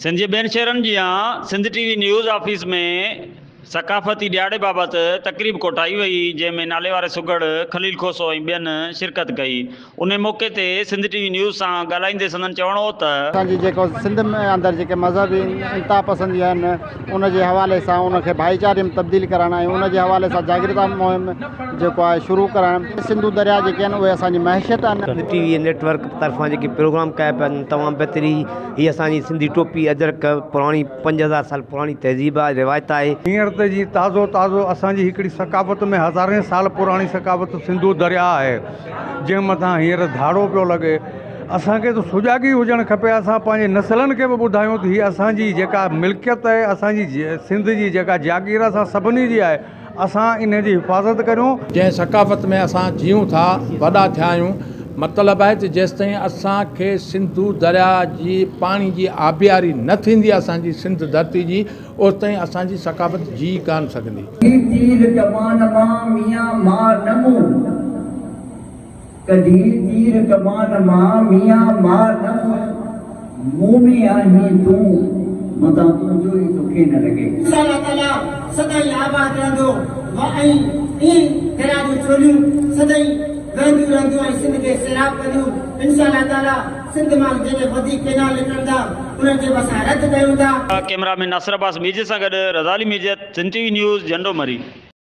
सिंध जे ॿियनि शहरनि जी Sindh TV news office में सकाफ़ती ॾियारे बाबति तक़रीब कोठाई वई, जंहिंमें नाले वारे सुगड़ खलील खोसो ऐं ॿियनि शिरकत कई। उन मौक़े ते सिंध टीवी न्यूज़ सां ॻाल्हाईंदे संदन चवणो हो त असांजी जेको सिंध में अंदरि जेके मज़हबी इंता पसंदी आहिनि उन जे हवाले सां उनखे भाईचारे में तब्दील करणु ऐं उन जे हवाले सां जागृता मुहिम जेको आहे शुरू करणु। सिंधू दरिया जेके आहिनि उहे असांजी महशियत आहिनि। सिंध टीवी नेटवर्क तरफ़ां जेके प्रोग्राम कया पिया आहिनि तमामु बहितरीन। हीअ असांजी सिंधी टोपी अजरक पुराणी 5000 साल पुरानी तहज़ीब आहे, रिवायत आहे। हींअर त जी ताज़ो असांजी हिकिड़ी सकाफ़त में हज़ारे साल पुराणी सकाफ़त सिंधू दरिया आहे, जंहिं मथां हींअर धाड़ो पियो लॻे। असांखे त सुजाॻी हुजणु खपे, असां पंहिंजे नसलनि खे बि ॿुधायूं त हीअ असांजी जेका मिल्कियत आहे, असांजी सिंध जी जेका जागीर असां सभिनी जी आहे, असां इन जी हिफ़ाज़त करियूं। जंहिं सकाफ़त में असां जीऊं था, वॾा थिया आहियूं, मतिलबु आहे त जेसिताईं असांखे सिंधू दरिया जी पाणी जी आबियारी न थींदी असांजी सिंध धरती जी, ओसिताईं असांजी सकाफ़त जी कान सघंदी। कैमरामैन नासिर अब्बास मीर सां गॾु रज़ाली मीर, सिंध टीवी न्यूज़, झंडो मरी।